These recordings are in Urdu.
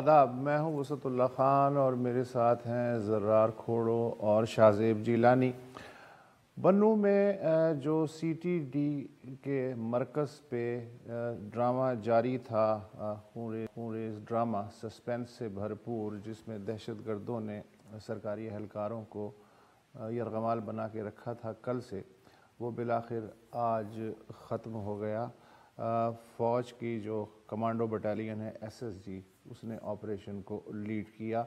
آداب، میں ہوں وسعت اللہ خان اور میرے ساتھ ہیں زرار کھوڑو اور شاہزیب جیلانی۔ بنوں میں جو سی ٹی ڈی کے مرکز پہ ڈرامہ جاری تھا، خونریز ڈرامہ سسپینس سے بھرپور، جس میں دہشت گردوں نے سرکاری اہلکاروں کو یرغمال بنا کے رکھا تھا کل سے، وہ بالآخر آج ختم ہو گیا۔ فوج کی جو کمانڈو بٹالین ہے SSG، اس نے آپریشن کو لیڈ کیا،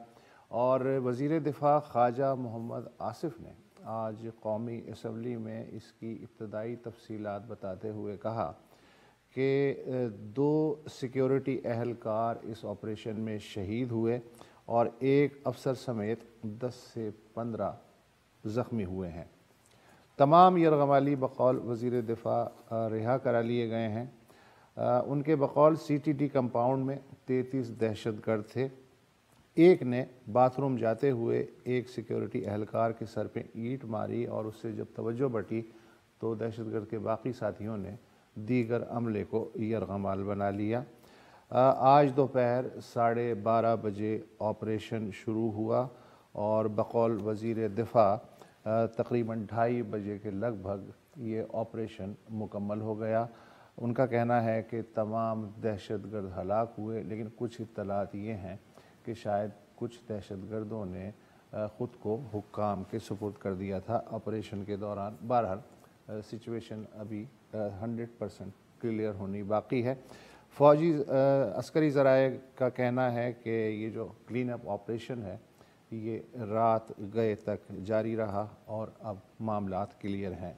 اور وزیر دفاع خواجہ محمد آصف نے آج قومی اسمبلی میں اس کی ابتدائی تفصیلات بتاتے ہوئے کہا کہ 2 سیکیورٹی اہلکار اس آپریشن میں شہید ہوئے اور 1 افسر سمیت 10 سے 15 زخمی ہوئے ہیں۔ تمام یرغمالی بقول وزیر دفاع رہا کرا لیے گئے ہیں۔ ان کے بقول CTD کمپاؤنڈ میں 33 دہشت گرد تھے۔ ایک نے باتھ روم جاتے ہوئے ایک سیکیورٹی اہلکار کے سر پہ اینٹ ماری، اور اس سے جب توجہ بٹی تو دہشت گرد کے باقی ساتھیوں نے دیگر عملے کو یرغمال بنا لیا۔ آج دوپہر 12:30 بجے آپریشن شروع ہوا اور بقول وزیر دفاع تقریباً 2:30 بجے کے لگ بھگ یہ آپریشن مکمل ہو گیا۔ ان کا کہنا ہے کہ تمام دہشت گرد ہلاک ہوئے، لیکن کچھ اطلاعات یہ ہیں کہ شاید کچھ دہشت گردوں نے خود کو حکام کے سپرد کر دیا تھا آپریشن کے دوران۔ بہرحال سچویشن ابھی 100% کلیئر ہونی باقی ہے۔ فوجی عسکری ذرائع کا کہنا ہے کہ یہ جو کلین اپ آپریشن ہے یہ رات گئے تک جاری رہا اور اب معاملات کلیئر ہیں۔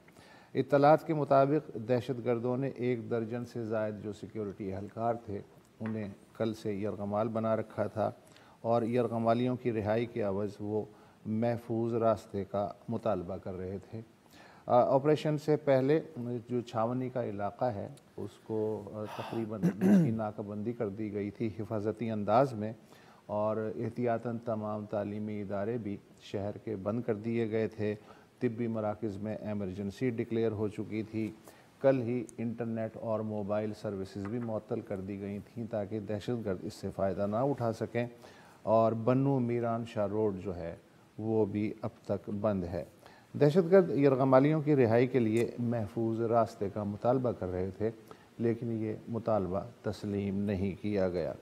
اطلاعات کے مطابق دہشت گردوں نے 1 درجن سے زائد جو سیکیورٹی اہلکار تھے انہیں کل سے یرغمال بنا رکھا تھا، اور یرغمالیوں کی رہائی کے عوض وہ محفوظ راستے کا مطالبہ کر رہے تھے۔ آپریشن سے پہلے جو چھاونی کا علاقہ ہے اس کو تقریباً اس کی ناکہ بندی کر دی گئی تھی حفاظتی انداز میں، اور احتیاطاً تمام تعلیمی ادارے بھی شہر کے بند کر دیے گئے تھے۔ طبی مراکز میں ایمرجنسی ڈکلیئر ہو چکی تھی۔ کل ہی انٹرنیٹ اور موبائل سروسز بھی معطل کر دی گئی تھیں تاکہ دہشت گرد اس سے فائدہ نہ اٹھا سکیں، اور بنو میران شاہ روڈ جو ہے وہ بھی اب تک بند ہے۔ دہشت گرد یرغمالیوں کی رہائی کے لیے محفوظ راستے کا مطالبہ کر رہے تھے، لیکن یہ مطالبہ تسلیم نہیں کیا گیا۔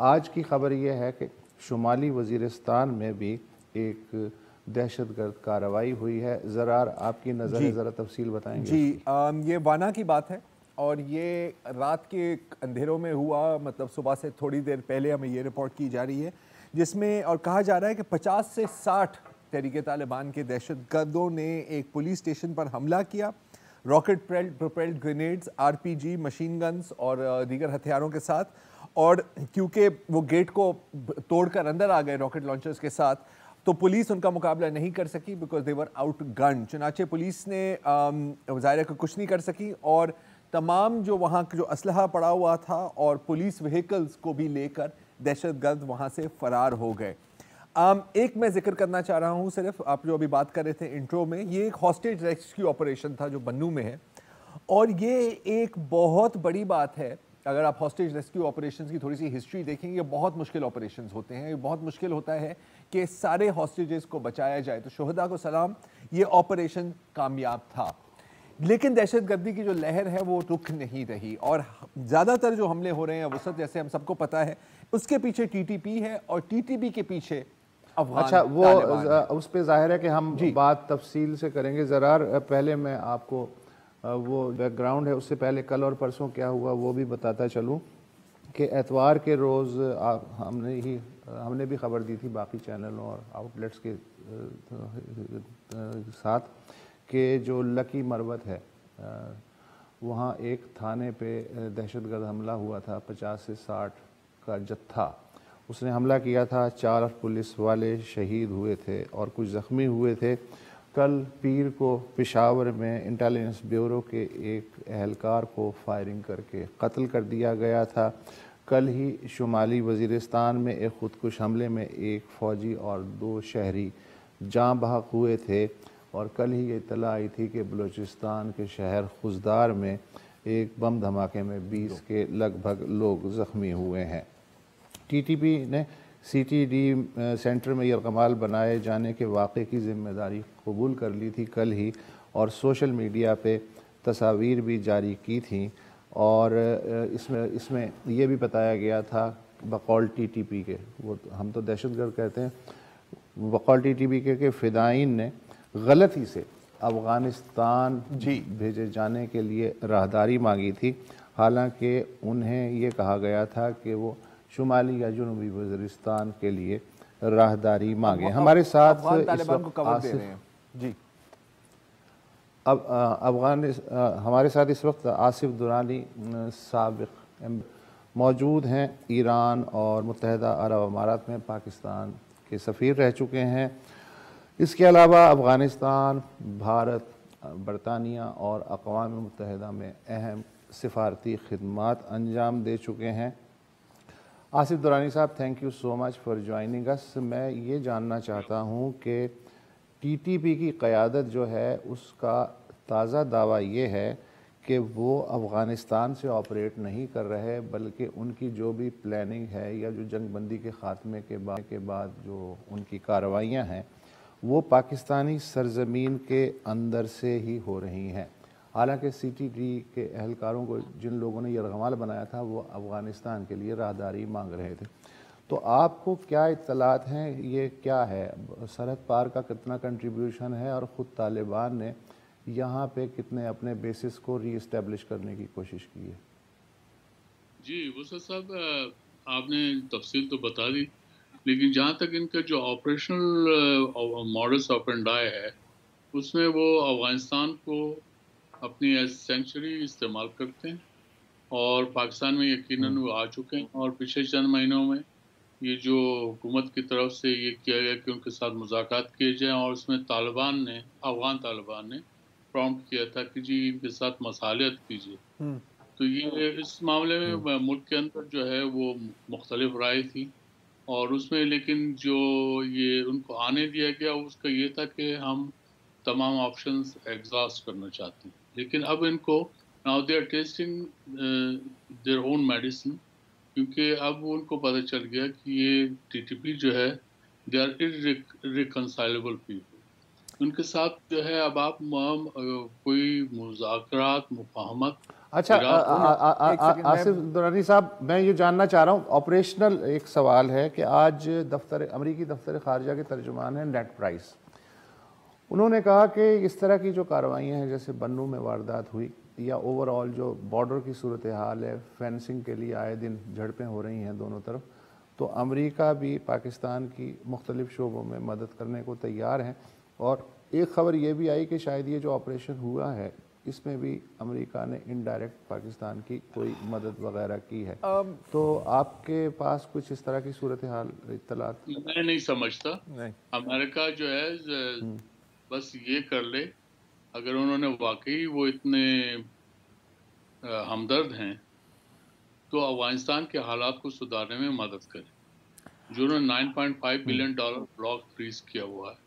آج کی خبر یہ ہے کہ شمالی وزیرستان میں بھی ایک دہشت گرد کارروائی ہوئی ہے۔ زرار آپ کی نظر ہے، ذرا تفصیل بتائیں گے؟ جی، یہ وانا کی بات ہے، اور یہ رات کے اندھیروں میں ہوا، مطلب صبح سے تھوڑی دیر پہلے ہمیں یہ رپورٹ کی جا رہی ہے، جس میں اور کہا جا رہا ہے کہ 50 سے 60 تحریک طالبان کے دہشت گردوں نے ایک پولیس اسٹیشن پر حملہ کیا، rocket propelled grenades, RPG، machine guns اور دیگر ہتھیاروں کے ساتھ، اور کیونکہ وہ گیٹ کو توڑ کر اندر آ گئے راکٹ لانچرز کے ساتھ، تو پولیس ان کا مقابلہ نہیں کر سکی بیکاز دے ور آؤٹ گن۔ چنانچہ پولیس نے ظاہر ہے کہ کچھ نہیں کر سکی، اور تمام جو وہاں جو اسلحہ پڑا ہوا تھا اور پولیس وہیکلز کو بھی لے کر دہشت گرد وہاں سے فرار ہو گئے۔ ایک میں ذکر کرنا چاہ رہا ہوں، صرف آپ جو ابھی بات کر رہے تھے انٹرو میں، یہ ایک ہاسٹیج ریسکیو آپریشن تھا جو بنوں میں ہے، اور یہ ایک بہت بڑی بات ہے۔ اگر آپ ہاسٹیج ریسکیو آپریشنز کی تھوڑی سی ہسٹری دیکھیں، یہ بہت مشکل آپریشنز ہوتے ہیں، یہ بہت مشکل ہوتا ہے کہ سارے ہاسٹیجز کو بچایا جائے۔ تو شہداء کو سلام، یہ آپریشن کامیاب تھا، لیکن دہشت گردی کی جو لہر ہے وہ رک نہیں رہی، اور زیادہ تر جو حملے ہو رہے ہیں وسعت، جیسے ہم سب کو پتہ ہے، اس کے پیچھے TTP ہے، اور TTP کے پیچھے افغان طالبان ہے۔ اس پہ ظاہر ہے کہ ہم بات تفصیل سے کریں گے۔ زرار پہلے میں آپ کو وہ بیک گراؤنڈ ہے، اس سے پہلے کل اور پرسوں کیا ہوا وہ بھی بتاتا چلوں کہ اتوار کے روز ہم نے بھی خبر دی تھی باقی چینلوں اور آؤٹ لیٹس کے ساتھ کہ جو لکی مروت ہے وہاں ایک تھانے پہ دہشت گرد حملہ ہوا تھا، 50 سے 60 کا جتھا اس نے حملہ کیا تھا، 4 پولیس والے شہید ہوئے تھے اور کچھ زخمی ہوئے تھے۔ کل پیر کو پشاور میں انٹیلیجنس بیورو کے ایک اہلکار کو فائرنگ کر کے قتل کر دیا گیا تھا۔ کل ہی شمالی وزیرستان میں ایک خودکش حملے میں ایک فوجی اور 2 شہری جاں بحق ہوئے تھے، اور کل ہی یہ اطلاع آئی تھی کہ بلوچستان کے شہر خزدار میں ایک بم دھماکے میں 20 کے لگ بھگ لوگ زخمی ہوئے ہیں۔ TTP نے CTD سینٹر میں یرغمال بنائے جانے کے واقعے کی ذمہ داری قبول کر لی تھی کل ہی، اور سوشل میڈیا پہ تصاویر بھی جاری کی تھیں، اور اس میں یہ بھی بتایا گیا تھا بقول TTP کے، وہ ہم تو دہشت گرد کہتے ہیں، بقول TTP کے فدائین نے غلطی سے افغانستان بھیجے جانے کے لیے راہداری مانگی تھی، حالانکہ انہیں یہ کہا گیا تھا کہ وہ شمالی یا جنوبی وزیرستان کے لیے راہداری مانگیں۔ ہمارے ساتھ ہمارے ساتھ اس وقت آصف درانی سابق موجود ہیں، ایران اور متحدہ عرب امارات میں پاکستان کے سفیر رہ چکے ہیں۔ اس کے علاوہ افغانستان، بھارت، برطانیہ اور اقوام متحدہ میں اہم سفارتی خدمات انجام دے چکے ہیں۔ آصف درانی صاحب، thank you so much for joining اس۔ میں یہ جاننا چاہتا ہوں کہ TTP کی قیادت جو ہے اس کا تازہ دعویٰ یہ ہے کہ وہ افغانستان سے آپریٹ نہیں کر رہے، بلکہ ان کی جو بھی پلاننگ ہے یا جو جنگ بندی کے خاتمے کے بعد جو ان کی کارروائیاں ہیں وہ پاکستانی سرزمین کے اندر سے ہی ہو رہی ہیں، حالانکہ CTD کے اہلکاروں کو جن لوگوں نے یرغمال بنایا تھا وہ افغانستان کے لیے راہداری مانگ رہے تھے۔ تو آپ کو کیا اطلاعات ہیں، یہ کیا ہے، سرحد پار کا کتنا کنٹریبیوشن ہے، اور خود طالبان نے یہاں پہ کتنے اپنے بیسس کو ری اسٹیبلش کرنے کی کوشش کی ہے؟ جی وسعت صاحب، آپ نے تفصیل تو بتا دی، لیکن جہاں تک ان کا جو آپریشنل ماڈلس آپرینڈائی ہے اس میں وہ افغانستان کو اپنی ایز سینچری استعمال کرتے ہیں، اور پاکستان میں یقیناً وہ آ چکے ہیں، اور پچھلے چند مہینوں میں یہ جو حکومت کی طرف سے یہ کیا گیا کہ ان کے ساتھ مذاکرات کیے جائیں، اور اس میں افغان طالبان نے پرومپٹ کیا تھا کہ جی ان کے ساتھ مصالحت کیجیے۔ تو یہ اس معاملے میں ملک کے اندر جو ہے وہ مختلف رائے تھی، اور اس میں لیکن جو یہ ان کو آنے دیا گیا اس کا یہ تھا کہ ہم تمام آپشنز ایگزاسٹ کرنا چاہتے ہیں، لیکن اب ان کو now they are testing their own medicine, کیونکہ اب ان کو پتہ چل گیا کہ یہ TTP جو ہے دے آر irreconcilable پیپل، ان کے ساتھ جو ہے اب آپ کوئی مذاکرات مفاہمت۔ اچھا آصف درانی صاحب، میں یہ جاننا چاہ رہا ہوں، آپریشنل ایک سوال ہے کہ آج امریکی دفتر خارجہ کے ترجمان ہیں نیٹ پرائس، انہوں نے کہا کہ اس طرح کی جو کارروائیاں ہیں جیسے بنو میں واردات ہوئی یا اوور آل جو بارڈر کی صورتحال ہے، فینسنگ کے لیے آئے دن جھڑپیں ہو رہی ہیں دونوں طرف، تو امریکہ بھی پاکستان کی مختلف شعبوں میں مدد کرنے کو تیار ہیں، اور ایک خبر یہ بھی آئی کہ شاید یہ جو آپریشن ہوا ہے اس میں بھی امریکہ نے انڈائریکٹ پاکستان کی کوئی مدد وغیرہ کی ہے۔ تو آپ کے پاس کچھ اس طرح کی صورتحال اطلاعات؟ میں نہیں سمجھتا، امریکہ جو ہے بس یہ کر لے، اگر انہوں نے واقعی وہ اتنے ہمدرد ہیں تو افغانستان کے حالات کو سدھارنے میں مدد کریں۔ جو انہوں نے $9.5 بلین بلاک فریز کیا ہوا ہے،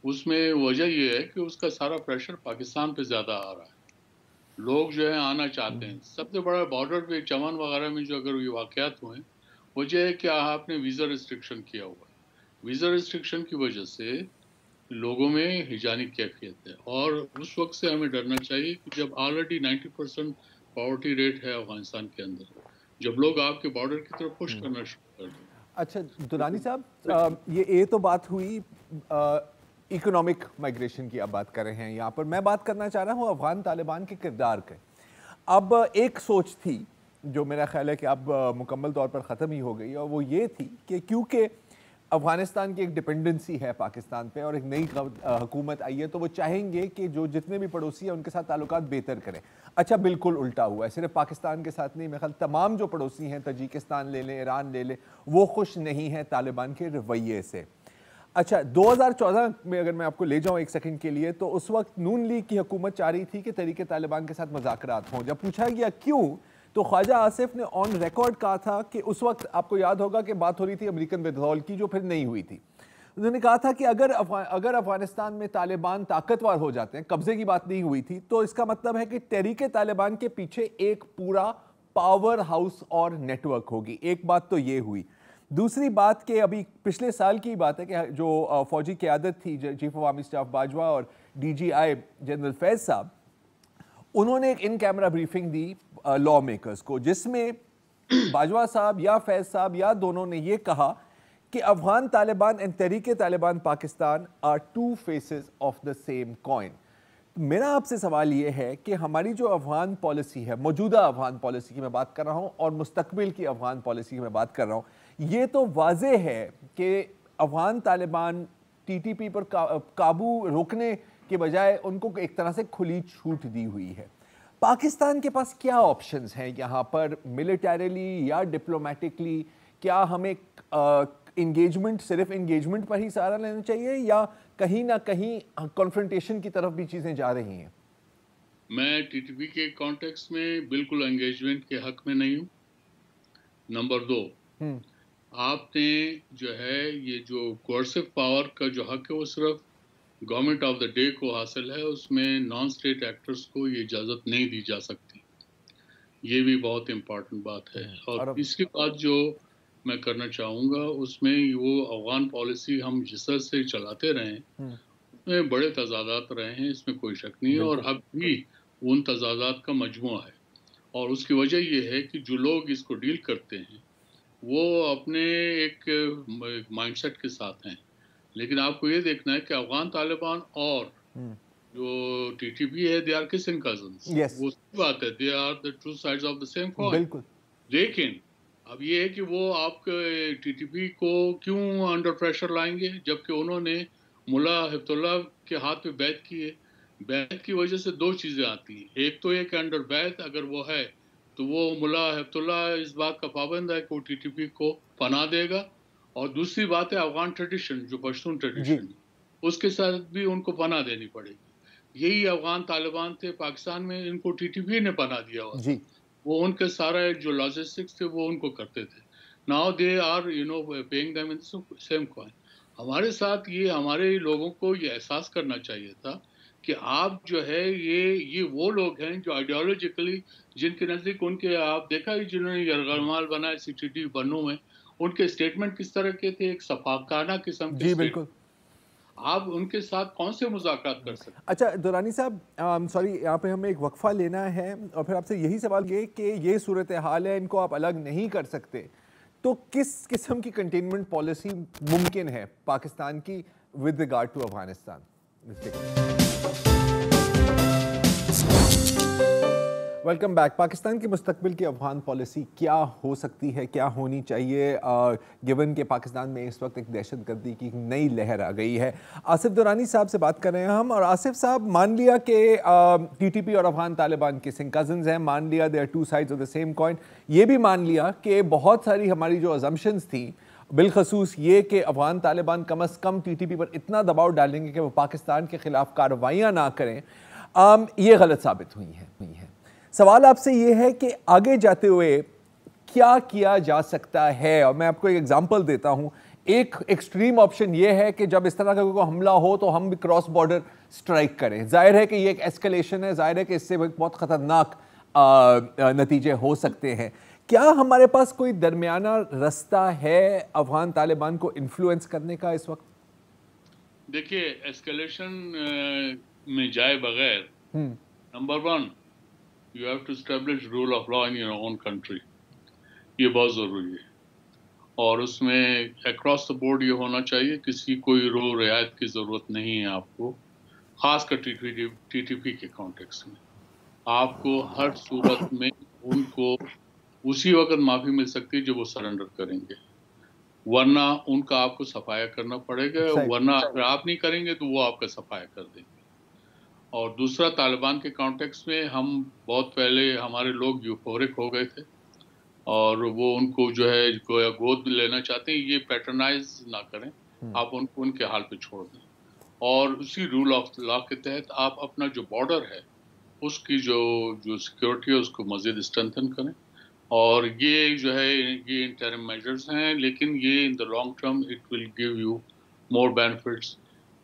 اس میں وجہ یہ ہے کہ اس کا سارا پریشر پاکستان پہ زیادہ آ رہا ہے، لوگ جو ہے آنا چاہتے ہیں۔ سب سے بڑا بارڈر پہ چمن وغیرہ میں جو اگر یہ واقعات ہوئے، وجہ ہے کہ آپ نے ویزا ریسٹرکشن کیا ہوا ہے، ویزا ریسٹرکشن کی وجہ سے لوگوں میں ہجانی کیفیت ہے، اور اس وقت سے ہمیں ڈرنا چاہیے کہ جب آلریڈی 90% پاورٹی ریٹ ہے افغانستان کے اندر، جب لوگ آپ کے بارڈر کی طرف پش کرنا شروع کر دیں۔ اچھا درانی صاحب، یہ تو بات ہوئی اکنامک مائگریشن کی، آپ بات کر رہے ہیں یہاں پر، میں بات کرنا چاہ رہا ہوں افغان طالبان کے کردار کے۔ اب ایک سوچ تھی جو میرا خیال ہے کہ اب مکمل طور پر ختم ہی ہو گئی، اور وہ یہ تھی کہ کیونکہ افغانستان کی ایک ڈپینڈنسی ہے پاکستان پہ اور ایک نئی حکومت آئی ہے، تو وہ چاہیں گے کہ جو جتنے بھی پڑوسی ہیں ان کے ساتھ تعلقات بہتر کریں۔ اچھا بالکل الٹا ہوا ہے، صرف پاکستان کے ساتھ نہیں، میرے خیال تمام جو پڑوسی ہیں، تاجکستان لے لیں، ایران لے لیں، وہ خوش نہیں ہیں طالبان کے رویے سے۔ اچھا 2014 میں اگر میں آپ کو لے جاؤں ایک سیکنڈ کے لیے، تو اس وقت نون لیگ کی حکومت چاہ رہی تھی کہ تحریک طالبان کے ساتھ مذاکرات ہوں۔ جب پوچھا گیا کیوں، تو خواجہ آصف نے آن ریکارڈ کہا تھا کہ اس وقت آپ کو یاد ہوگا کہ بات ہو رہی تھی امریکن ودرال کی، جو پھر نہیں ہوئی تھی۔ انہوں نے کہا تھا کہ اگر افغانستان میں طالبان طاقتور ہو جاتے ہیں، قبضے کی بات نہیں ہوئی تھی، تو اس کا مطلب ہے کہ تحریک طالبان کے پیچھے ایک پورا پاور ہاؤس اور نیٹ ورک ہوگی۔ ایک بات تو یہ ہوئی۔ دوسری بات کہ ابھی پچھلے سال کی بات ہے کہ جو فوجی قیادت تھی chief of army staff Bajwa اور ڈی جی آئی جنرل فیض صاحب، انہوں نے ایک ان کیمرہ بریفنگ دی لا میکرز کو، جس میں باجوہ صاحب یا فیض صاحب یا دونوں نے یہ کہا کہ Afghan Taliban and Tehreek Taliban Pakistan are two faces of the same coin. میرا آپ سے سوال یہ ہے کہ ہماری جو افغان پالیسی ہے، موجودہ افغان پالیسی کی میں بات کر رہا ہوں اور مستقبل کی افغان پالیسی کی میں بات کر رہا ہوں، یہ تو واضح ہے کہ Afghan Taliban T T P پر قابو روکنے کے بجائے ان کو ایک طرح سے کھلی چھوٹ دی ہوئی ہے۔ پاکستان کے پاس کیا آپشنز ہیں یہاں پر ملیٹریلی یا ڈپلومیٹکلی؟ کیا ہمیں انگیجمنٹ، صرف انگیجمنٹ پر ہی سہارا لینا چاہیے یا کہیں نہ کہیں کنفرنٹیشن کی طرف بھی چیزیں جا رہی ہیں؟ میں ٹی ٹی پی کے کانٹیکس میں بالکل انگیجمنٹ کے حق میں نہیں ہوں۔ نمبر 2، آپ نے جو ہے یہ جو کوئرسو پاور کا جو حق ہے وہ صرف گورنمنٹ آف دا ڈے کو حاصل ہے، اس میں نان اسٹیٹ ایکٹرز کو یہ اجازت نہیں دی جا سکتی۔ یہ بھی بہت امپورٹنٹ بات ہے۔ اور اس کے بعد جو میں کرنا چاہوں گا اس میں وہ افغان پالیسی ہم جس طرح سے چلاتے رہے ہیں اس میں بڑے تضادات رہے ہیں، اس میں کوئی شک نہیں ہے، اور اب بھی ان تضادات کا مجموعہ ہے۔ اور اس کی وجہ یہ ہے کہ جو لوگ اس کو ڈیل کرتے ہیں وہ اپنے ایک مائنڈ سیٹ کے ساتھ ہیں، لیکن آپ کو یہ دیکھنا ہے کہ افغان طالبان اور جو ٹی ٹی پی ہے دے آر کسنگ کزنس، وہ بات ہے، they are the two sides of the same coin. لیکن اب یہ ہے کہ وہ آپ ٹی ٹی پی کو کیوں انڈر پریشر لائیں گے جبکہ انہوں نے ملا حفظ اللہ کے ہاتھ پہ بیعت کی ہے۔ بیعت کی وجہ سے دو چیزیں آتی ہیں، ایک تو یہ کہ انڈر بیعت اگر وہ ہے تو وہ ملا حفظ اللہ اس بات کا پابند ہے کہ وہ ٹی ٹی پی کو پناہ دے گا، اور دوسری بات ہے افغان ٹریڈیشن جو پشتون ٹریڈیشن اس کے ساتھ بھی ان کو پناہ دینی پڑے گی۔ یہی افغان طالبان تھے پاکستان میں، ان کو ٹی ٹی پی نے پناہ دیا ہوا، وہ ان کے سارا جو لاجسٹکس تھے وہ ان کو کرتے تھے۔ Now they are paying them in same coin. ہمارے ساتھ یہ ہمارے لوگوں کو یہ احساس کرنا چاہیے تھا کہ آپ جو ہے یہ وہ لوگ ہیں جو آئیڈیالوجیکلی جن کے نزدیک ان کے آپ دیکھا ہی جنہوں نے یرغمال بنایا سی ٹی ٹی بنو میں، ان کے اسٹیٹمنٹ کس طرح کے تھے، ایک صفاقانہ قسم کے۔ بالکل۔ آپ ان کے ساتھ کون سے مذاکرات کر سکتے؟ اچھا دورانی صاحب، سوری یہاں پہ ہمیں ایک وقفہ لینا ہے اور پھر آپ سے یہی سوال یہ کہ یہ صورتحال ہے، ان کو آپ الگ نہیں کر سکتے، تو کس قسم کی کنٹینمنٹ پالیسی ممکن ہے پاکستان کی with regard to Afghanistan? Welcome back. Pakistan کے مستقبل کی افغان پالیسی کیا ہو سکتی ہے، کیا ہونی چاہیے، گیون کہ پاکستان میں اس وقت ایک دہشت گردی کی نئی لہر آ گئی ہے؟ آصف درانی صاحب سے بات کر رہے ہیں ہم، اور آصف صاحب مان لیا کہ ٹی ٹی پی اور افغان طالبان کسنگ کزنز ہیں، مان لیا they are two sides of the same coin, یہ بھی مان لیا کہ بہت ساری ہماری جو assumptions تھیں، بالخصوص یہ کہ افغان طالبان کم از کم ٹی ٹی پی پر اتنا دباؤ ڈالیں گے کہ وہ پاکستان کے خلاف کارروائیاں نہ کریں، یہ غلط ثابت ہوئی ہیں۔ سوال آپ سے یہ ہے کہ آگے جاتے ہوئے کیا کیا جا سکتا ہے، اور میں آپ کو ایک ایگزامپل دیتا ہوں۔ ایک ایکسٹریم آپشن یہ ہے کہ جب اس طرح کا کوئی حملہ ہو تو ہم بھی کراس بارڈر سٹرائک کریں، ظاہر ہے کہ یہ ایک ایسکلیشن ہے، ظاہر ہے کہ اس سے بہت خطرناک نتیجے ہو سکتے ہیں۔ کیا ہمارے پاس کوئی درمیانہ رستہ ہے افغان طالبان کو انفلوئنس کرنے کا اس وقت؟ دیکھیے ایسکلیشن میں جائے بغیر number 1 you have to establish rule of law in your own country، یہ بہت ضروری ہے، اور اس میں across the board یہ ہونا چاہیے کسی کوئی رعایت کی ضرورت نہیں ہے آپ کو، خاص کر ٹی ٹی پی کے کانٹیکس میں۔ آپ کو ہر صورت میں ان کو اسی وقت معافی مل سکتی ہے جب وہ سرنڈر کریں گے، ورنہ ان کا آپ کو صفایا کرنا پڑے گا، ورنہ اگر آپ نہیں کریں گے تو وہ آپ کا صفایا کر دیں گے۔ اور دوسرا طالبان کے کانٹیکس میں ہم بہت پہلے ہمارے لوگ یوفورک ہو گئے تھے، اور وہ ان کو جو ہے گویا گود لینا چاہتے ہیں، یہ پیٹرنائز نہ کریں، آپ ان کو ان کے حال پہ چھوڑ دیں، اور اسی رول آف لا کے تحت آپ اپنا جو بارڈر ہے اس کی جو سیکیورٹی ہے اس کو مزید اسٹرینتھن کریں، اور یہ جو ہے یہ انٹرم میجرز ہیں، لیکن یہ in the long term it will give you more benefits,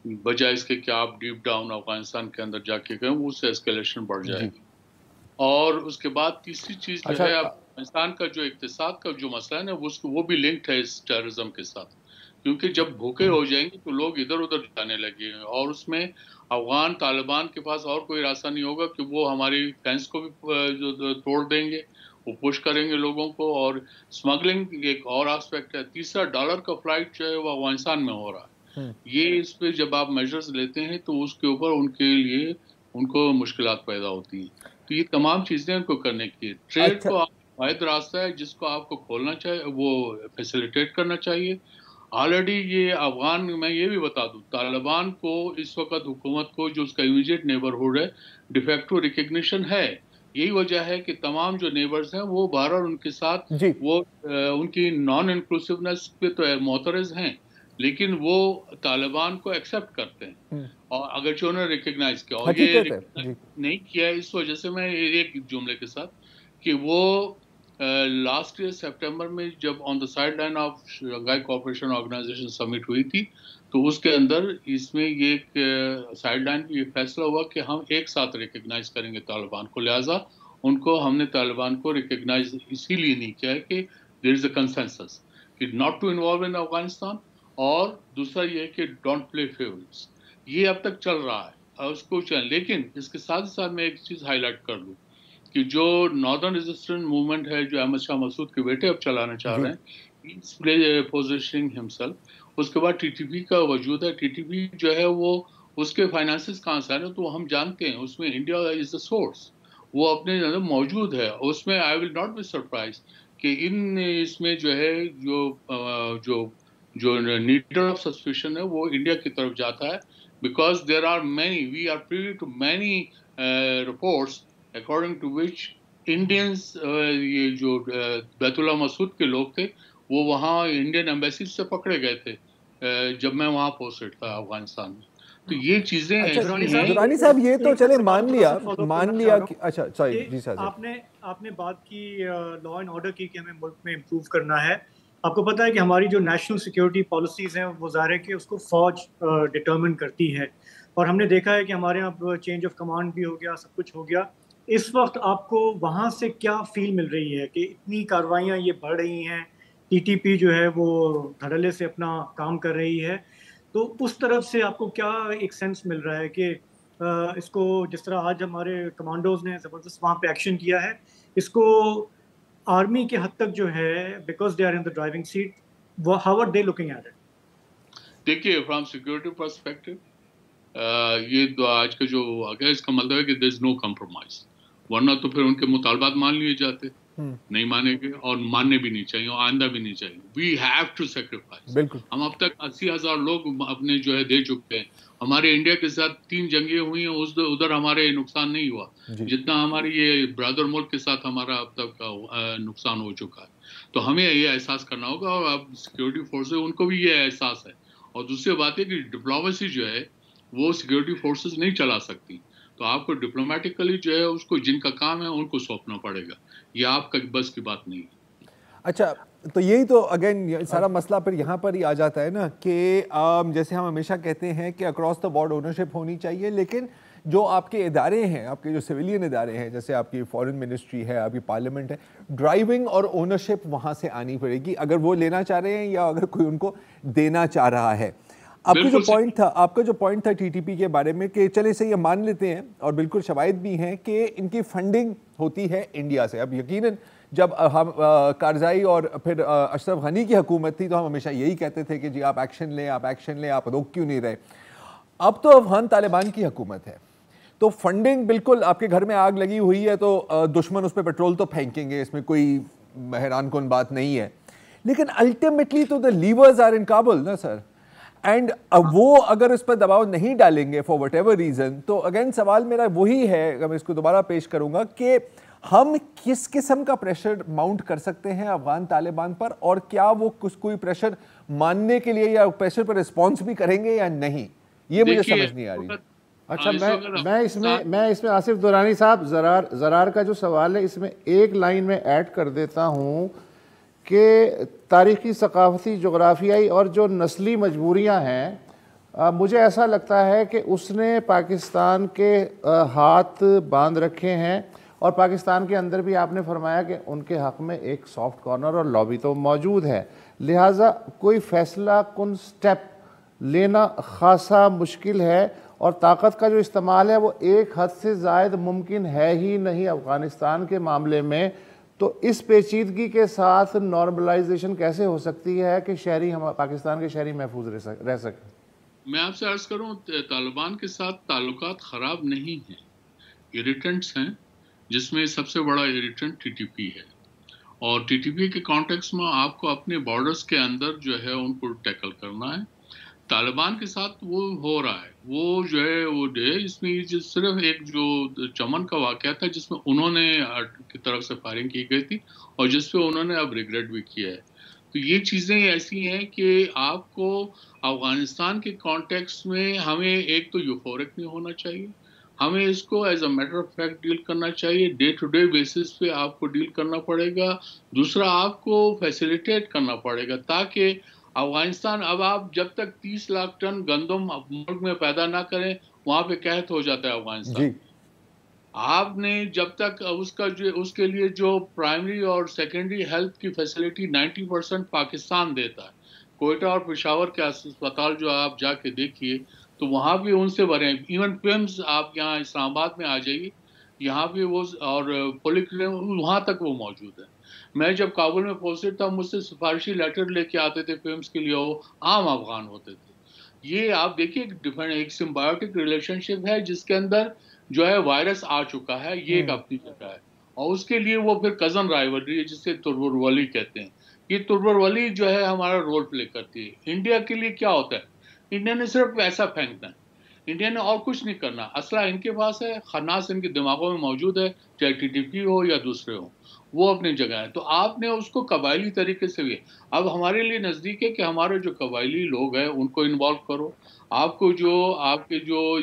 بجائے اس کے کہ آپ ڈیپ ڈاؤن افغانستان کے اندر جا کے گئے اس سے ایسکیلیشن بڑھ جائے گی۔ اور اس کے بعد تیسری چیز جو ہے افغانستان کا جو اقتصاد کا جو مسئلہ ہے نا وہ بھی لنکڈ ہے اس ٹیررزم کے ساتھ، کیونکہ جب بھوکے ہو جائیں گے تو لوگ ادھر ادھر جانے لگے ہیں، اور اس میں افغان طالبان کے پاس اور کوئی راستہ نہیں ہوگا کہ وہ ہماری فینس کو بھی توڑ دیں گے، وہ پش کریں گے لوگوں کو. اور اسمگلنگ ایک اور آسپیکٹ ہے. تیسرا ڈالر کا فلائٹ جو ہے وہ افغانستان میں ہو رہا ہے. یہ اس پہ جب آپ میجرز لیتے ہیں تو اس کے اوپر ان کے لیے ان کو مشکلات پیدا ہوتی ہیں. تو یہ تمام چیزیں ان کو کرنے کی. ٹریڈ کو واحد راستہ ہے جس کو آپ کو کھولنا چاہیے، وہ فیسیلیٹیٹ کرنا چاہیے. آلریڈی یہ افغان، میں یہ بھی بتا دوں، طالبان کو اس وقت حکومت کو جو اس کا امیجیٹ نیبرہڈ ہے ڈیفیکٹو ریکگنیشن ہے. یہی وجہ ہے کہ تمام جو نیبرز ہیں وہ بہرحال ان کے ساتھ وہ ان کی نان انکلوسیونیس پہ تو معترض ہیں، لیکن وہ طالبان کو ایکسیپٹ کرتے ہیں، اور اگرچہ انہوں نے ریکگنائز کیا، اور یہ نہیں کیا اس وجہ سے میں ایک جملے کے ساتھ کہ وہ لاسٹ ایئر سپٹمبر میں جب on the sideline of Shanghai Cooperation Organisation summit ہوئی تھی تو اس کے اندر اس میں یہ ایک سائڈ لائن یہ فیصلہ ہوا کہ ہم ایک ساتھ ریکگنائز کریں گے طالبان کو. لہٰذا ان کو ہم نے طالبان کو ریکگنائز اسی لیے نہیں کیا ہے کہ دیر از اے کنسنسس کہ not to involve in Afghanistan, اور دوسرا یہ کہ ڈونٹ پلے فیورٹس. یہ اب تک چل رہا ہے اور اس کو لیکن اس کے ساتھ ساتھ میں ایک چیز ہائی لائٹ کر دوں کہ جو ناردرن ریزسٹنٹ موومنٹ ہے جو احمد شاہ مسعود کے بیٹے اب چلانا چاہ رہے ہیں، پوزیشننگ ہمسیلف. اس کے بعد ٹی ٹی پی کا وجود ہے. ٹی ٹی پی جو ہے وہ اس کے فائنانسز کہاں سے آ رہے ہیں تو ہم جانتے ہیں، اس میں انڈیا از دا سورس، وہ اپنے موجود ہے. اس میں آئی ول ناٹ بی سرپرائز کہ اس میں جو ہے جو نیڈر آف سسپیشن ہے وہ انڈیا کی طرف جاتا ہے. Because there are many, we are privy to many reports according to which Indians یہ جو بیت اللہ مسعود کے لوگ تھے وہ وہاں انڈین ایمبیسی سے پکڑے گئے تھے جب میں وہاں پوسٹڈ تھا افغانستان میں. تو یہ چیزیں درانی صاحب یہ تو چلے مان لیا. اچھا سوری جی صاحب، آپ نے بات کی لا اینڈ آرڈر کی کہ ہمیں ملک میں امپروو کرنا ہے. آپ کو پتہ ہے کہ ہماری جو نیشنل سیکیورٹی پالیسیز ہیں وہ ظاہر ہے کہ اس کو فوج ڈٹرمن کرتی ہے، اور ہم نے دیکھا ہے کہ ہمارے یہاں چینج آف کمانڈ بھی ہو گیا، سب کچھ ہو گیا. اس وقت آپ کو وہاں سے کیا فیل مل رہی ہے کہ اتنی کارروائیاں یہ بڑھ رہی ہیں، ٹی ٹی پی جو ہے وہ دھڑلے سے اپنا کام کر رہی ہے، تو اس طرف سے آپ کو کیا ایک سینس مل رہا ہے کہ اس کو جس طرح آج ہمارے کمانڈوز نے زبردست وہاں پہ ایکشن کیا ہے، اس کو آرمی کے حد تک جو ہے because they are in the driving seat, how are they looking at it? دیکھیے فرام سیکورٹی پرسپیکٹو یہ آج کا جو آگے اس کا مطلب ہے کہ دیر از نو کمپرومائز، ورنہ تو پھر ان کے مطالبات مان لیے جاتے، نہیں مانے گے اور ماننے بھی نہیں چاہیے اور آئندہ بھی نہیں چاہیے. We have to sacrifice. ہم اب تک 80,000 لوگ اپنے جو ہے دے چکے ہیں. ہمارے انڈیا کے ساتھ 3 جنگیں ہوئی ہیں، ادھر ہمارے نقصان نہیں ہوا جتنا ہماری یہ برادر ملک کے ساتھ ہمارا اب تک نقصان ہو چکا ہے. تو ہمیں یہ احساس کرنا ہوگا، اور اب سیکورٹی فورسز ان کو بھی یہ احساس ہے. اور دوسری بات ہے کہ ڈپلومیسی جو ہے وہ سیکورٹی فورسز نہیں چلا سکتی، تو آپ کو ڈپلومیٹکلی جو ہے اس کو جن کا کام ہے ان کو سونپنا پڑے گا، یہ آپ کا بس کی بات نہیں ہے. اچھا تو یہی تو اگین سارا مسئلہ پھر یہاں پر ہی آ جاتا ہے نا کہ جیسے ہم ہمیشہ کہتے ہیں کہ اکراس دا بورڈ اونرشپ ہونی چاہیے، لیکن جو آپ کے ادارے ہیں، آپ کے جو سویلین ادارے ہیں، جیسے آپ کی فورن منسٹری ہے، آپ کی پارلیمنٹ ہے، ڈرائیونگ اور اونرشپ وہاں سے آنی پڑے گی اگر وہ لینا چاہ رہے ہیں یا اگر کوئی ان کو دینا چاہ رہا ہے. آپ کا جو پوائنٹ تھا ٹی ٹی پی کے بارے میں کہ چلے سے یہ مان لیتے ہیں اور بالکل شواہد بھی ہیں کہ ان کی فنڈنگ ہوتی ہے انڈیا سے. اب یقیناً جب ہم کارزائی اور پھر اشرف غنی کی حکومت تھی تو ہم ہمیشہ یہی کہتے تھے کہ جی آپ ایکشن لیں، آپ ایکشن لیں، آپ روک کیوں نہیں رہے. اب تو افغان طالبان کی حکومت ہے تو فنڈنگ بالکل آپ کے گھر میں آگ لگی ہوئی ہے تو دشمن اس پہ پیٹرول تو پھینکیں گے، اس میں کوئی حیران کن بات نہیں ہے. لیکن الٹیمیٹلی تو دا لیورز آر ان کابل نا سر، اینڈ وہ اگر اس پر دباؤ نہیں ڈالیں گے فار وٹ ایور ریزن، تو اگین سوال میرا وہی ہے، میں اس کو دوبارہ پیش کروں گا کہ ہم کس قسم کا پریشر ماؤنٹ کر سکتے ہیں افغان طالبان پر، اور کیا وہ کوئی پریشر ماننے کے لیے یا پریشر پر رسپانس بھی کریں گے یا نہیں، یہ مجھے سمجھ نہیں آ رہی. اچھا میں اس میں آصف درانی صاحب زرار کا جو سوال ہے اس میں ایک لائن میں ایڈ کر دیتا ہوں کہ تاریخی، ثقافتی، جغرافیائی اور جو نسلی مجبوریاں ہیں، مجھے ایسا لگتا ہے کہ اس نے پاکستان کے ہاتھ باندھ رکھے ہیں اور پاکستان کے اندر بھی آپ نے فرمایا کہ ان کے حق میں ایک سافٹ کارنر اور لابی تو موجود ہے، لہٰذا کوئی فیصلہ کن سٹیپ لینا خاصا مشکل ہے، اور طاقت کا جو استعمال ہے وہ ایک حد سے زائد ممکن ہے ہی نہیں افغانستان کے معاملے میں. تو اس پیچیدگی کے ساتھ نارملائزیشن کیسے ہو سکتی ہے کہ پاکستان کے شہری محفوظ رہ سکیں؟ میں آپ سے عرض کروں، طالبان کے ساتھ تعلقات خراب نہیں ہیں، اریٹنٹس ہیں، جس میں سب سے بڑا اریٹنٹ ٹی ٹی پی ہے، اور ٹی ٹی پی کے کانٹیکس میں آپ کو اپنے بارڈرز کے اندر جو ہے ان کو ٹیکل کرنا ہے. طالبان کے ساتھ وہ ہو رہا ہے، وہ جو ہے وہ اس میں صرف ایک جو چمن کا واقعہ تھا جس میں انہوں نے کی طرف سے فائرنگ کی گئی تھی اور جس پہ انہوں نے اب ریگریٹ بھی کیا ہے. تو یہ چیزیں ایسی ہیں کہ آپ کو افغانستان کے کانٹیکس میں ہمیں ایک تو یوفورک نہیں ہونا چاہیے، ہمیں اس کو as a matter of fact deal کرنا چاہیے، ڈے ٹو ڈے بیسس پہ آپ کو ڈیل کرنا پڑے گا. دوسرا، آپ کو فیسیلیٹیٹ کرنا پڑے گا تاکہ افغانستان، اب آپ جب تک 30 لاکھ ٹن گندم ملک میں پیدا نہ کریں وہاں پہ قحط ہو جاتا ہے افغانستان. آپ نے جب تک اس کے لیے جو پرائمری اور سیکنڈری ہیلتھ کی فیسلٹی 90% پاکستان دیتا ہے. کوئٹہ اور پشاور کے اسپتال جو آپ جا کے دیکھیے تو وہاں بھی ان سے بھرے ہیں. ایون پیمز آپ یہاں اسلام آباد میں آ جائیے، یہاں بھی وہ، اور وہاں تک وہ موجود ہے. میں جب کابل میں پہنچتا تھا مجھ سے سفارشی لیٹر لے کے آتے تھے پیمز کے لیے، وہ عام افغان ہوتے تھے. یہ آپ دیکھیے ایک سمبایوٹک ریلیشن شپ ہے جس کے اندر جو ہے وائرس آ چکا ہے، یہ ایک اپنی جگہ ہے، اور اس کے لیے وہ پھر کزن رائیولری ہے جسے تربر ولی کہتے ہیں. یہ تربر ولی جو ہے ہمارا رول پلے کرتی ہے. انڈیا کے لیے کیا ہوتا ہے؟ انڈیا نے صرف پیسہ پھینکنا ہے، انڈیا نے اور کچھ نہیں کرنا. اسلحہ ان کے پاس ہے، خناس ان کے دماغوں میں موجود ہے، چاہے ٹی ٹی پی ہو یا دوسرے ہوں، وہ اپنی جگہ ہے. تو آپ نے اس کو قبائلی طریقے سے بھی، اب ہمارے لیے نزدیک ہے کہ ہمارے جو قبائلی لوگ ہیں ان کو انوالو کرو. آپ کو جو آپ کے جو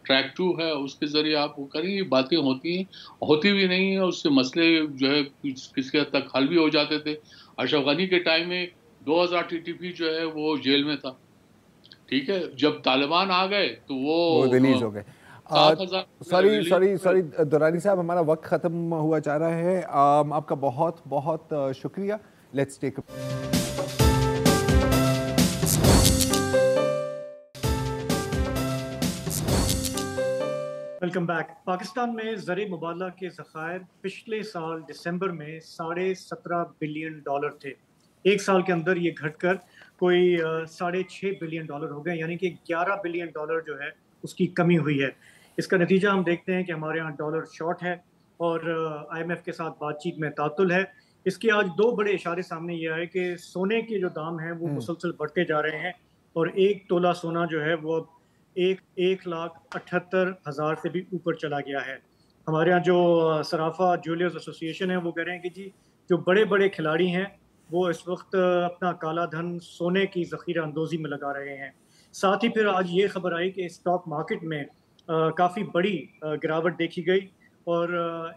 ٹریک 2 ہے اس کے ذریعے آپ کو کریں. یہ باتیں ہوتی بھی نہیں ہیں، اس سے مسئلے جو ہے کسی حد تک حل بھی ہو جاتے تھے. اشرف غنی کے ٹائم میں 2000 ٹی ٹی پی جو ہے وہ جیل میں تھا، ٹھیک ہے. جب طالبان آ گئے تو وہ ریلیز ہو گئے. 7000 سوری دورانی صاحب، ہمارا وقت ختم ہوا جا رہا ہے. آپ کا بہت بہت شکریہ. Let's take welcome back. Pakistan میں زر مبادلہ کے ذخائر پچھلے سال دسمبر میں $17.5 بلین تھے. ایک سال کے اندر یہ گھٹ کر کوئی $6.5 بلین ہو گئے، یعنی کہ $11 بلین جو ہے اس کی کمی ہوئی ہے. اس کا نتیجہ ہم دیکھتے ہیں کہ ہمارے ہاں ڈالر شارٹ ہے اور آئی ایم ایف کے ساتھ بات چیت میں تعطل ہے. اس کے آج دو بڑے اشارے سامنے یہ آئے کہ سونے کے جو دام ہیں وہ مسلسل بڑھتے جا رہے ہیں، اور ایک تولہ سونا جو ہے وہ 1,78,000 سے بھی اوپر چلا گیا ہے. ہمارے ہاں جو صرافہ جویلرز ایسوسی ایشن ہے وہ کہہ رہے ہیں کہ جی جو بڑے بڑے کھلاڑی ہیں وہ اس وقت اپنا کالا دھن سونے کی ذخیرہ اندوزی میں لگا رہے ہیں. ساتھ ہی پھر آج یہ خبر آئی کہ اسٹاک مارکیٹ میں کافی بڑی گراوٹ دیکھی گئی، اور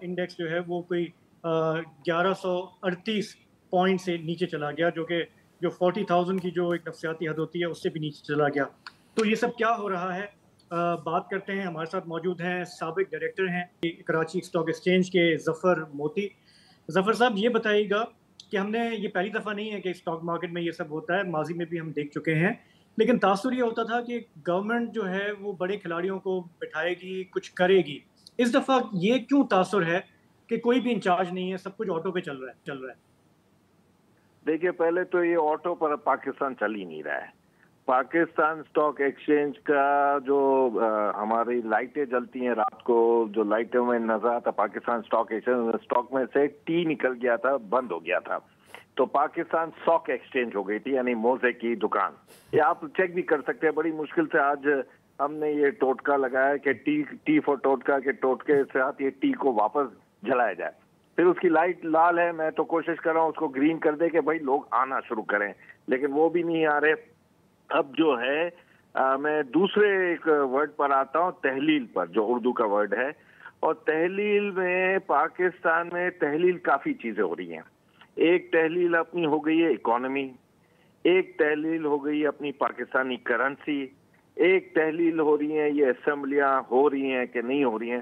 انڈیکس جو ہے وہ کوئی 1138 پوائنٹ سے نیچے چلا گیا، جو کہ 40,000 کی جو ایک نفسیاتی حد ہوتی ہے اس سے بھی نیچے چلا گیا. تو یہ سب کیا ہو رہا ہے، بات کرتے ہیں. ہمارے ساتھ موجود ہیں سابق ڈائریکٹر ہیں کراچی اسٹاک ایکسچینج کے ظفر موتی. ظفر صاحب، یہ بتائیے گا کہ ہم نے یہ پہلی دفعہ نہیں ہے کہ اسٹاک مارکیٹ میں یہ سب ہوتا ہے، ماضی میں بھی ہم دیکھ چکے ہیں، لیکن تاثر یہ ہوتا تھا کہ گورنمنٹ جو ہے وہ بڑے کھلاڑیوں کو بٹھائے گی، کچھ کرے گی. اس دفعہ یہ کیوں تاثر ہے کہ کوئی بھی انچارج نہیں ہے، سب کچھ آٹو پہ چل رہا ہے؟ دیکھیے، پہلے تو یہ آٹو پر پاکستان چل ہی نہیں رہا ہے. پاکستان اسٹاک ایکسچینج کا جو ہماری لائٹیں جلتی ہیں رات کو، جو لائٹوں میں نظر آتا پاکستان اسٹاک ایکسچینج، اسٹاک میں سے ٹی نکل گیا تھا، بند ہو گیا تھا. تو پاکستان اسٹاک ایکسچینج ہو گئی تھی، یعنی موزے کی دکان. یہ آپ چیک بھی کر سکتے ہیں. بڑی مشکل سے آج ہم نے یہ ٹوٹکا لگایا کہ ٹی فور ٹوٹکا کے ٹوٹکے سے یہ ٹی کو واپس جلایا جائے. پھر اس کی لائٹ لال ہے، میں تو کوشش کر رہا ہوں اس کو گرین کر دے کہ بھائی لوگ آنا شروع کریں، لیکن وہ بھی نہیں آ رہے. اب جو ہے میں دوسرے ایک ورڈ پر آتا ہوں، تحلیل پر، جو اردو کا ورڈ ہے. اور تحلیل میں پاکستان میں تحلیل کافی چیزیں ہو رہی ہیں. ایک تحلیل اپنی ہو گئی ہے اکانومی، ایک تحلیل ہو گئی ہے اپنی پاکستانی کرنسی، ایک تحلیل ہو رہی ہیں یہ اسمبلیاں ہو رہی ہیں کہ نہیں ہو رہی ہیں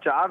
4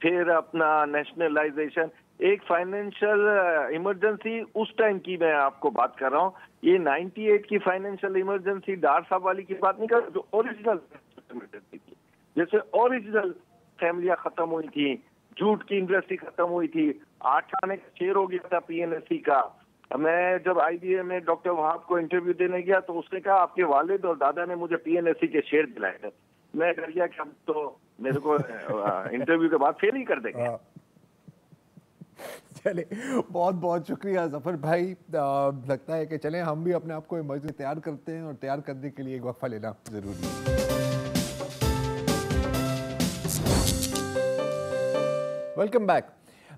پھر اپنا نیشنلائزیشن. ایک فائنینشیل ایمرجنسی اس ٹائم کی میں آپ کو بات کر رہا ہوں. یہ 98 کی فائنینشیل ایمرجنسی ڈار صاحب والی کی بات نہیں کر رہا, جو اوریجنل ایمرجنسی تھی, جیسے اوریجنل فیملیاں ختم ہوئی تھیں, جھوٹ کی انڈسٹری ختم ہوئی تھی, 8 آنے کا شیر ہو گیا تھا PNSC کا. میں جب IBA میں ڈاکٹر وہاب کو انٹرویو دینے گیا تو اس نے کہا آپ کے والد اور دادا نے مجھے PNSC کے شیر دلائے تھے. میں ڈر گیا کہ اب تو میرے کو انٹرویو کے بعد فیل ہی کر دیں گے. چلے بہت بہت شکریہ ظفر بھائی. لگتا ہے کہ چلیں ہم بھی اپنے آپ کو ایمرجنسی تیار کرتے ہیں, اور تیار کرنے کے لیے ایک وقفہ لینا ضروری ہے. Welcome back.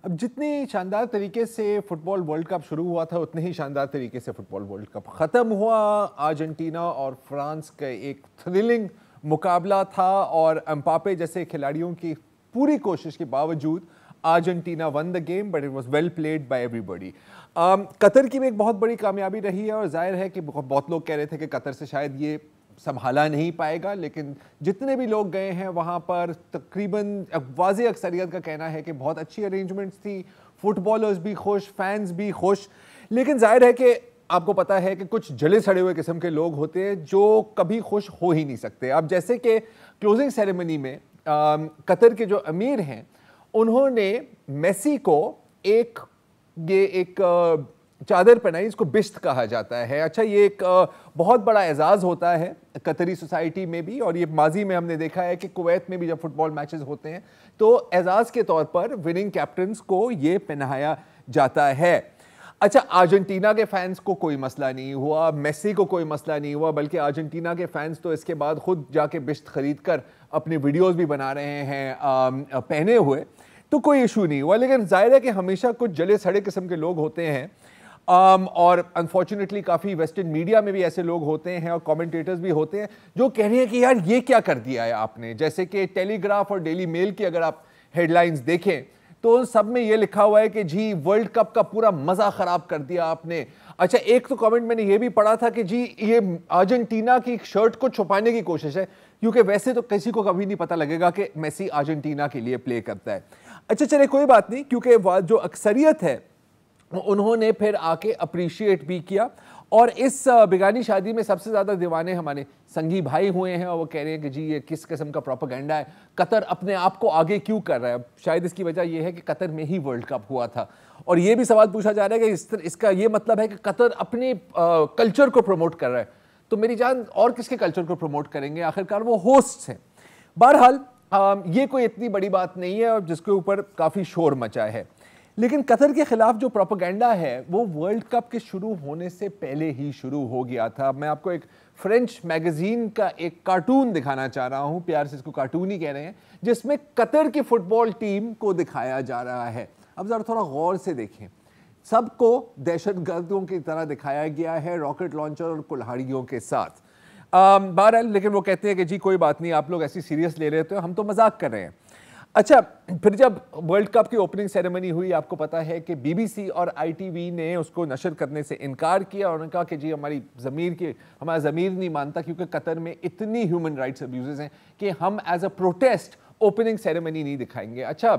اب جتنی شاندار طریقے سے فٹ بال ورلڈ کپ شروع ہوا تھا اتنے ہی شاندار طریقے سے فٹ بال ورلڈ کپ ختم ہوا. ارجنٹینا اور فرانس کا ایک تھرلنگ مقابلہ تھا, اور امپاپے جیسے کھلاڑیوں کی پوری کوشش کے باوجود Argentina won the game, but it was well played by everybody. Qatar کی بھی ایک بہت بڑی کامیابی رہی ہے, اور ظاہر ہے کہ بہت لوگ کہہ رہے تھے کہ قطر سے شاید یہ سنبھالا نہیں پائے گا, لیکن جتنے بھی لوگ گئے ہیں وہاں پر تقریباً واضح اکثریت کا کہنا ہے کہ بہت اچھی ارینجمنٹس تھی, فٹ بالرز بھی خوش, فینس بھی خوش. لیکن ظاہر ہے کہ آپ کو پتا ہے کہ کچھ جلے سڑے ہوئے قسم کے لوگ ہوتے ہیں جو کبھی خوش ہو ہی نہیں سکتے. اب جیسے کہ کلوزنگ سیریمنی میں قطر کے جو امیر ہیں انہوں نے میسی کو ایک چادر پہنائی, اس کو بشت کہا جاتا ہے. اچھا, یہ ایک بہت بڑا اعزاز ہوتا ہے قطری سوسائٹی میں بھی, اور یہ ماضی میں ہم نے دیکھا ہے کہ کویت میں بھی جب فٹ بال میچز ہوتے ہیں تو اعزاز کے طور پر وننگ کیپٹنز کو یہ پہنایا جاتا ہے. اچھا, ارجنٹینا کے فینس کو کوئی مسئلہ نہیں ہوا, میسی کو کوئی مسئلہ نہیں ہوا, بلکہ ارجنٹینا کے فینس تو اس کے بعد خود جا کے بشت خرید کر اپنی ویڈیوز بھی بنا رہے ہیں پہنے ہوئے, تو کوئی ایشو نہیں ہوا. لیکن ظاہر ہے کہ ہمیشہ کچھ جلے سڑے قسم کے لوگ ہوتے ہیں, اور انفارچونیٹلی کافی ویسٹرن میڈیا میں بھی ایسے لوگ ہوتے ہیں اور کامنٹیٹرز بھی ہوتے ہیں جو کہہ رہے ہیں کہ یار یہ کیا کر دیا ہے آپ نے. جیسے کہ ٹیلی گراف اور ڈیلی میل کی اگر آپ ہیڈ لائنز دیکھیں تو سب میں یہ لکھا ہوا ہے کہ جی ورلڈ کپ کا پورا مزہ خراب کر دیا آپ نے. اچھا, ایک تو کامنٹ میں نے یہ بھی پڑھا تھا کہ جی یہ ارجنٹینا کی شرٹ کو چھپانے کی کوشش ہے, کیونکہ ویسے تو کسی کو کبھی نہیں پتہ لگے گا کہ میسی ارجنٹینا کے لیے پلے کرتا ہے. اچھا چلے کوئی بات نہیں, کیونکہ جو اکثریت ہے انہوں نے پھر آ کے اپریشیٹ بھی کیا, اور اس بیگانی شادی میں سب سے زیادہ دیوانے ہمارے سنگھی بھائی ہوئے ہیں, اور وہ کہہ رہے ہیں کہ جی یہ کس قسم کا پروپیگنڈا ہے, قطر اپنے آپ کو آگے کیوں کر رہا ہے. شاید اس کی وجہ یہ ہے کہ قطر میں ہی ورلڈ کپ ہوا تھا, اور یہ بھی سوال پوچھا جا رہا ہے کہ اس کا یہ مطلب ہے کہ قطر اپنے کلچر کو پروموٹ کر رہا ہے. تو میری جان اور کس کے کلچر کو پروموٹ کریں گے, آخرکار وہ ہوسٹس ہیں. بہرحال یہ کوئی اتنی بڑی بات نہیں ہے اور جس کے اوپر کافی شور مچا ہے. لیکن قطر کے خلاف جو پروپیگنڈا ہے وہ ورلڈ کپ کے شروع ہونے سے پہلے ہی شروع ہو گیا تھا. میں آپ کو ایک فرینچ میگزین کا ایک کارٹون دکھانا چاہ رہا ہوں, پیار سے اس کو کارٹون ہی کہہ رہے ہیں, جس میں قطر کی فٹ بال ٹیم کو دکھایا جا رہا ہے. اب ذرا تھوڑا غور سے دیکھیں, سب کو دہشت گردوں کی طرح دکھایا گیا ہے, راکٹ لانچر اور کلہاڑیوں کے ساتھ. بہرحال لیکن وہ کہتے ہیں کہ جی کوئی بات نہیں, آپ لوگ ایسی سیریس لے رہے تھے, ہم تو مذاق کر رہے ہیں. اچھا, پھر جب ورلڈ کپ کی اوپننگ سیریمنی ہوئی, آپ کو پتا ہے کہ BBC اور ITV نے اس کو نشر کرنے سے انکار کیا, اور انہوں نے کہا کہ جی ہمارا ضمیر نہیں مانتا, کیونکہ قطر میں اتنی ہیومن رائٹس ابیوزز ہیں کہ ہم as a protest opening ceremony نہیں دکھائیں گے. اچھا,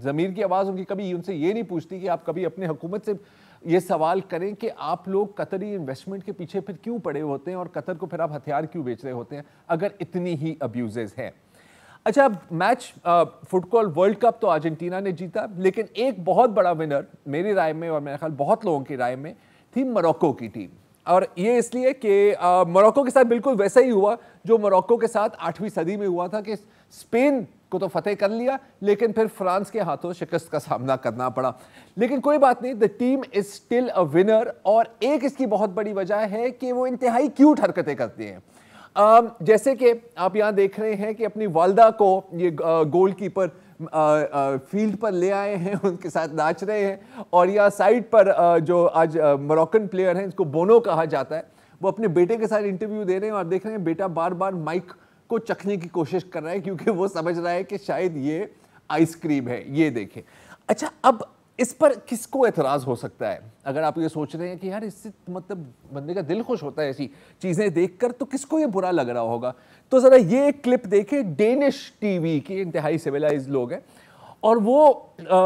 ضمیر کی آواز ان کی کبھی ان سے یہ نہیں پوچھتی کہ آپ کبھی اپنے حکومت سے یہ سوال کریں کہ آپ لوگ قطری انویسٹمنٹ کے پیچھے پھر کیوں پڑے ہوتے ہیں, اور قطر کو پھر آپ ہتھیار کیوں بیچ رہے ہوتے ہیں اگر اتنی ہی ابیوزز ہیں. اچھا, میچ فٹ بال ورلڈ کپ تو ارجنٹینا نے جیتا, لیکن ایک بہت بڑا ونر میری رائے میں اور میرے خیال بہت لوگوں کی رائے میں تھی موروکو کی ٹیم. اور یہ اس لیے کہ موروکو کے ساتھ بالکل ویسا ہی ہوا جو موروکو کے ساتھ 8ویں صدی میں ہوا تھا, کہ اسپین کو تو فتح کر لیا لیکن پھر فرانس کے ہاتھوں شکست کا سامنا کرنا پڑا. لیکن کوئی بات نہیں, the team is still a winner. اور ایک اس کی بہت بڑی وجہ ہے کہ وہ انتہائی کیوٹ حرکتیں کرتے ہیں. جیسے کہ آپ یہاں دیکھ رہے ہیں کہ اپنی والدہ کو یہ گول کیپر فیلڈ پر لے آئے ہیں, ان کے ساتھ ناچ رہے ہیں, اور یا سائڈ پر جو آج موروکن پلیئر ہیں, اس کو بونو کہا جاتا ہے, وہ اپنے بیٹے کے ساتھ انٹرویو دے رہے ہیں, اور دیکھ رہے ہیں بیٹا بار بار مائک کو چکھنے کی کوشش کر رہا ہے کیونکہ وہ سمجھ رہا ہے کہ شاید یہ آئس کریم ہے. یہ دیکھیں. اچھا, اب اس پر کس کو اعتراض ہو سکتا ہے؟ اگر آپ یہ سوچ رہے ہیں کہ یار اس سے مطلب بندے کا دل خوش ہوتا ہے ایسی چیزیں دیکھ کر, تو کس کو یہ برا لگ رہا ہوگا؟ تو ذرا یہ ایک کلپ دیکھیں ڈینش ٹی وی کی, انتہائی سویلائز لوگ ہیں, اور وہ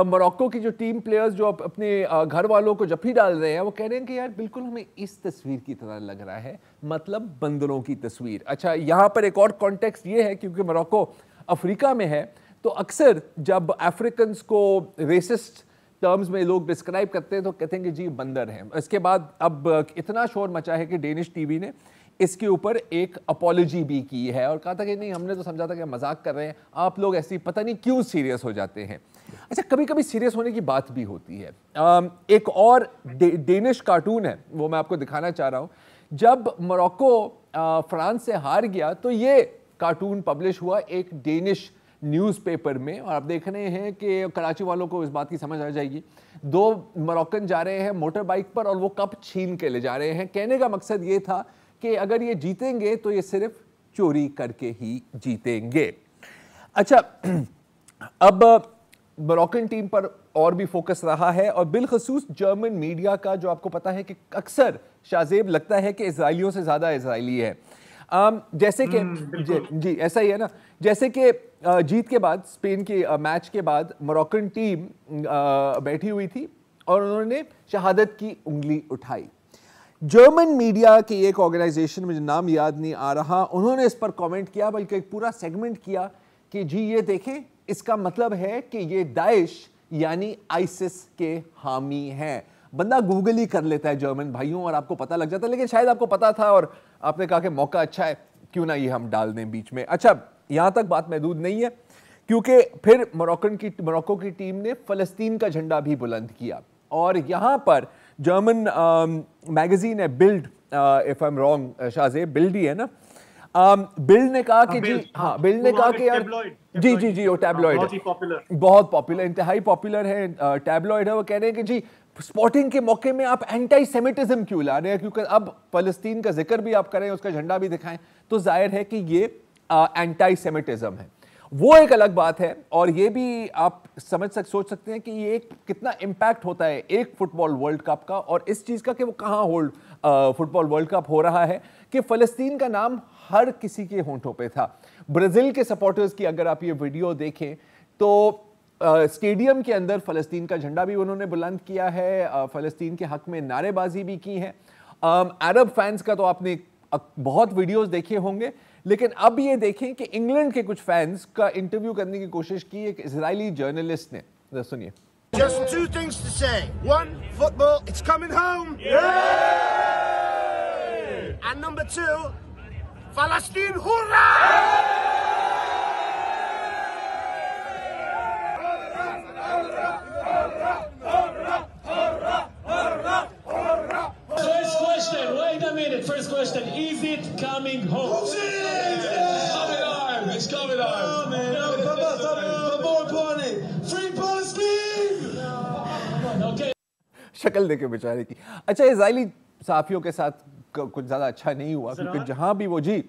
موروکو کی جو ٹیم پلیئرز جو اپنے گھر والوں کو جب بھی ڈال رہے ہیں وہ کہہ رہے ہیں کہ یار بالکل ہمیں اس تصویر کی طرح لگ رہا ہے, مطلب بندروں کی تصویر. اچھا یہاں پر ایک اور کانٹیکسٹ یہ ہے کیونکہ موروکو افریقہ میں ہے, تو اکثر جب افریکنز کو ریسسٹ ٹرمز میں لوگ ڈسکرائب کرتے ہیں تو کہتے ہیں کہ جی بندر ہیں. اس کے بعد اب اتنا شور مچا ہے کہ ڈینش ٹی وی نے اس کے اوپر ایک اپولوجی بھی کی ہے اور کہا تھا کہ نہیں ہم نے تو سمجھا تھا کہ مذاق کر رہے ہیں, آپ لوگ ایسی پتہ نہیں کیوں سیریس ہو جاتے ہیں. اچھا کبھی کبھی سیریس ہونے کی بات بھی ہوتی ہے. ایک اور ڈینش کارٹون ہے وہ میں آپ کو دکھانا چاہ رہا ہوں. جب موروکو فرانس سے ہار گیا تو یہ کارٹون پبلش ہوا ایک ڈینش نیوز پیپر میں, اور آپ دیکھ رہے ہیں کہ کراچی والوں کو اس بات کی سمجھ آ جائے گی. 2 موروکن جا رہے ہیں موٹر بائک پر اور وہ کپ چھین کے لے جا رہے ہیں. کہنے کا مقصد یہ تھا کہ اگر یہ جیتیں گے تو یہ صرف چوری کر کے ہی جیتیں گے. اچھا اب موروکن ٹیم پر اور بھی فوکس رہا ہے, اور بالخصوص جرمن میڈیا کا, جو آپ کو پتا ہے کہ اکثر شاذیب لگتا ہے کہ اسرائیلیوں سے زیادہ اسرائیلی ہے. جیسے کہ جی ایسا ہی ہے نا, جیسے کہ جیت کے بعد اسپین کے میچ کے بعد موروکن ٹیم بیٹھی ہوئی تھی اور انہوں نے شہادت کی انگلی اٹھائی. جرمن میڈیا کی ایک آرگنائزیشن مجھے نام یاد نہیں آ رہا, انہوں نے اس پر کامنٹ کیا, بلکہ ایک پورا سیگمنٹ کیا کہ جی یہ دیکھیں اس کا مطلب ہے کہ یہ داعش یعنی آئسس کے حامی ہیں. بندہ گوگل ہی کر لیتا ہے جرمن بھائیوں اور آپ کو پتہ لگ جاتا ہے, لیکن شاید آپ کو پتا تھا اور آپ نے کہا کہ موقع اچھا ہے کیوں نہ یہ ہم ڈال دیں بیچ میں. اچھا یہاں تک بات محدود نہیں ہے کیونکہ پھر موروکو کی ٹیم نے فلسطین کا جھنڈا بھی بلند کیا, اور یہاں پر جرمن میگزین ہے Bild, if I am wrong Shazeb Bild ہی ہے نا, بلڈ نے کہا کہ جی ہاں بلڈ نے کہا کہ یار جی وہ ٹیبلوئڈ بہت پاپولر, انتہائی پاپولر ہے, ٹیبلوئڈ ہے. وہ کہہ رہے ہیں کہ جی اسپورٹنگ کے موقع میں آپ اینٹائی سیمیٹزم کیوں لا رہے ہیں, کیونکہ اب فلسطین کا ذکر بھی آپ کریں, اس کا جھنڈا بھی دکھائیں, تو ظاہر ہے کہ یہ اینٹائی سیمیٹزم ہے. وہ ایک الگ بات ہے, اور یہ بھی آپ سوچ سکتے ہیں کہ یہ کتنا امپیکٹ ہوتا ہے ایک فٹ بال ورلڈ کپ کا, اور اس چیز کا کہ وہ کہاں فٹ بال ورلڈ کپ ہو رہا ہے, کہ فلسطین کا نام ہر کسی کے ہونٹوں پہ تھا. برازیل کے سپورٹرز کی اگر آپ یہ ویڈیو دیکھیں تو اسٹیڈیم کے اندر فلسطین کا جھنڈا بھی انہوں نے بلند کیا ہے, فلسطین کے حق میں نعرے بازی بھی کی ہے. عرب فینس کا تو آپ نے بہت ویڈیوز دیکھے ہوں گے, لیکن اب یہ دیکھیں کہ انگلینڈ کے کچھ فینس کا انٹرویو کرنے کی کوشش کی ایک اسرائیلی جرنلسٹ نے. سنیے. Just 2 things to say. 1, football, it's coming home. Yay! And number 2, Palestine, hurrah! First question, wait a minute. First question, is it coming home? It's coming home. It's coming home. Free Palestine! Okay. شکل دیکھے بیچارے کی. اچھا اسرائیلی صحافیوں کے ساتھ کچھ زیادہ اچھا نہیں ہوا, کیونکہ جہاں بھی وہ جی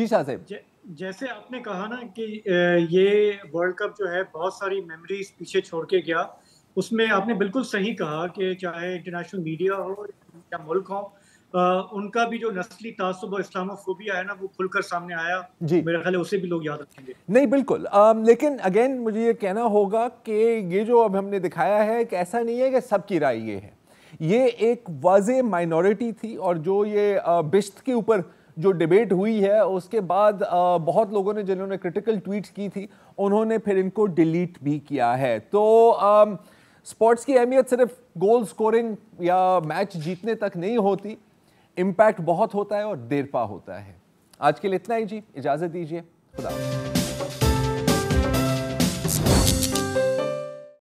شاہ صاحب جیسے آپ نے کہا نا کہ یہ ورلڈ کپ جو ہے بہت ساری میموریز پیچھے چھوڑ کے گیا, اس میں آپ نے بالکل صحیح کہا کہ چاہے انٹرنیشنل میڈیا ہو یا ملک ہو, ان کا بھی جو نسلی تعصب اور اسلاموفوبیا ہے نا وہ کھل کر سامنے آیا. میرا خیال ہے اسے بھی لوگ یاد رکھیں گے. نہیں بالکل, لیکن اگین مجھے یہ کہنا ہوگا کہ یہ جو اب ہم نے دکھایا ہے کہ ایسا نہیں ہے کہ سب کی رائے یہ ہے, یہ ایک واضح مائنورٹی تھی, اور جو یہ بشت کے اوپر جو ڈیبیٹ ہوئی ہے اس کے بعد بہت لوگوں نے جنہوں نے کرٹیکل ٹویٹس کی تھی انہوں نے پھر ان کو ڈیلیٹ بھی کیا ہے. تو سپورٹس کی اہمیت صرف گول سکورنگ یا میچ جیتنے تک نہیں ہوتی, امپیکٹ بہت ہوتا ہے اور دیر پا ہوتا ہے. آج کے لیے اتنا ہی جی, اجازت دیجیے, خدا حافظ.